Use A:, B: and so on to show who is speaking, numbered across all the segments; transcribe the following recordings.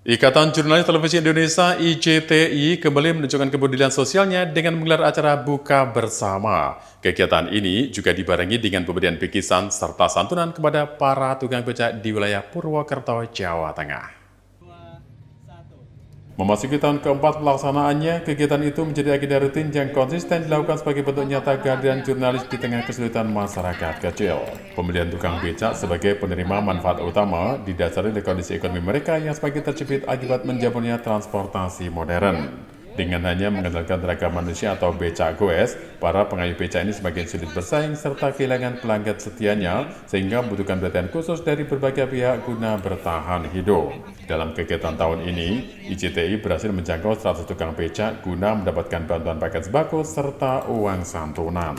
A: Ikatan Jurnalis Televisi Indonesia (IJTI) kembali menunjukkan kepedulian sosialnya dengan menggelar acara buka bersama. Kegiatan ini juga dibarengi dengan pemberian bingkisan serta santunan kepada para tukang becak di wilayah Purwokerto, Jawa Tengah. Memasuki tahun keempat pelaksanaannya, kegiatan itu menjadi agenda rutin yang konsisten dilakukan sebagai bentuk nyata kehadiran jurnalis di tengah kesulitan masyarakat kecil. Pembelian tukang becak sebagai penerima manfaat utama didasari oleh kondisi ekonomi mereka yang semakin terjepit akibat menjamurnya transportasi modern. Dengan hanya mengandalkan tenaga manusia atau becak goes, para pengayuh becak ini semakin sulit bersaing serta kehilangan pelanggan setianya sehingga membutuhkan perhatian khusus dari berbagai pihak guna bertahan hidup. Dalam kegiatan tahun ini, IJTI berhasil menjangkau 100 tukang becak guna mendapatkan bantuan paket sembako serta uang santunan.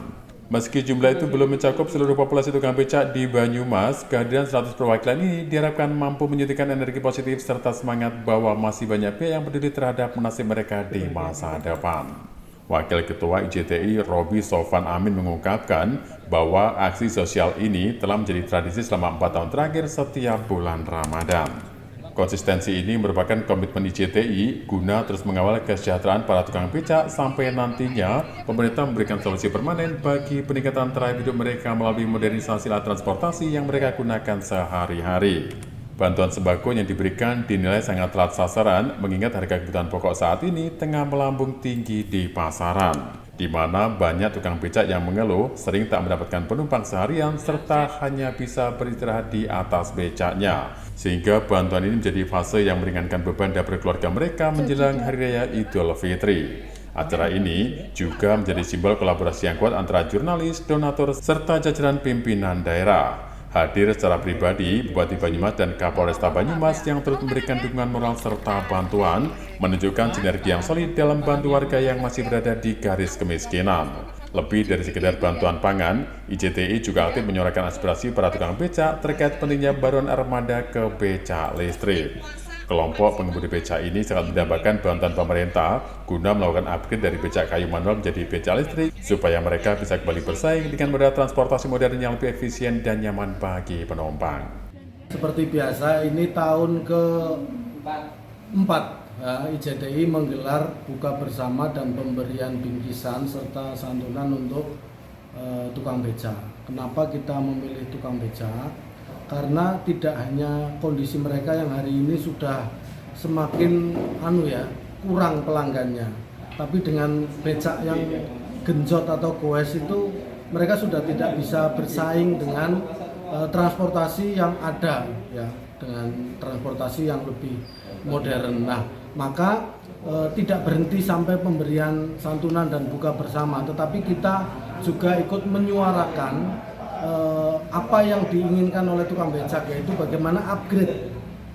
A: Meski jumlah itu belum mencakup seluruh populasi tukang becak di Banyumas, kehadiran 100 perwakilan ini diharapkan mampu menyuntikkan energi positif serta semangat bahwa masih banyak pihak yang peduli terhadap nasib mereka di masa depan. Wakil Ketua IJTI Robi Sofan Amin mengungkapkan bahwa aksi sosial ini telah menjadi tradisi selama 4 tahun terakhir setiap bulan Ramadan. Konsistensi ini merupakan komitmen IJTI guna terus mengawal kesejahteraan para tukang becak sampai nantinya pemerintah memberikan solusi permanen bagi peningkatan taraf hidup mereka melalui modernisasi alat transportasi yang mereka gunakan sehari-hari. Bantuan sembako yang diberikan dinilai sangat tepat sasaran mengingat harga kebutuhan pokok saat ini tengah melambung tinggi di pasaran, di mana banyak tukang becak yang mengeluh sering tak mendapatkan penumpang seharian serta hanya bisa beristirahat di atas becaknya. Sehingga bantuan ini menjadi fase yang meringankan beban dapur keluarga mereka menjelang Hari Raya Idul Fitri. Acara ini juga menjadi simbol kolaborasi yang kuat antara jurnalis, donatur, serta jajaran pimpinan daerah. Hadir secara pribadi, Bupati Banyumas dan Kapolresta Banyumas yang turut memberikan dukungan moral serta bantuan, menunjukkan sinergi yang solid dalam bantu warga yang masih berada di garis kemiskinan. Lebih dari sekedar bantuan pangan, IJTI juga aktif menyuarakan aspirasi para tukang becak terkait pentingnya baruan armada ke becak listrik. Kelompok pengemudi becak ini sangat mendambakan bantuan pemerintah guna melakukan upgrade dari becak kayu manual menjadi becak listrik supaya mereka bisa kembali bersaing dengan moda transportasi modern yang lebih efisien dan nyaman bagi penumpang.
B: Seperti biasa, ini tahun ke-4 IJTI menggelar buka bersama dan pemberian bingkisan serta santunan untuk tukang becak. Kenapa kita memilih tukang becak? Karena tidak hanya kondisi mereka yang hari ini sudah semakin kurang pelanggannya, tapi dengan becak yang genjot atau goes itu mereka sudah tidak bisa bersaing dengan transportasi yang ada ya, dengan transportasi yang lebih modern. Nah, maka tidak berhenti sampai pemberian santunan dan buka bersama, tetapi kita juga ikut menyuarakan apa yang diinginkan oleh tukang becak, yaitu bagaimana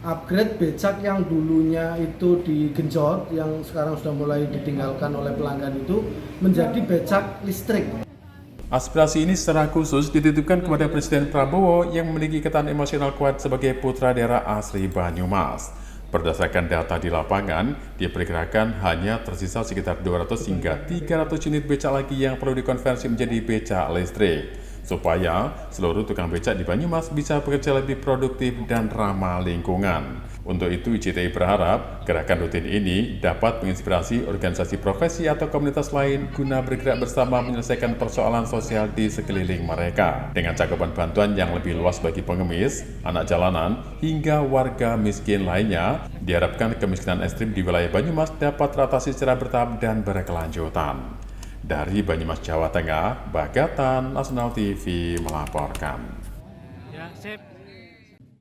B: upgrade becak yang dulunya itu digenjot, yang sekarang sudah mulai ditinggalkan oleh pelanggan itu menjadi becak listrik.
A: Aspirasi ini secara khusus dititipkan kepada Presiden Prabowo yang memiliki ikatan emosional kuat sebagai putra daerah asli Banyumas. Berdasarkan data di lapangan, diperkirakan hanya tersisa sekitar 200 hingga 300 unit becak lagi yang perlu dikonversi menjadi becak listrik, supaya seluruh tukang becak di Banyumas bisa bekerja lebih produktif dan ramah lingkungan. Untuk itu, IJTI berharap gerakan rutin ini dapat menginspirasi organisasi profesi atau komunitas lain guna bergerak bersama menyelesaikan persoalan sosial di sekeliling mereka. Dengan cakupan bantuan yang lebih luas bagi pengemis, anak jalanan, hingga warga miskin lainnya, diharapkan kemiskinan ekstrim di wilayah Banyumas dapat teratasi secara bertahap dan berkelanjutan. Dari Banyumas, Jawa Tengah, Bagatan Nasional TV melaporkan.
C: Ya, sip.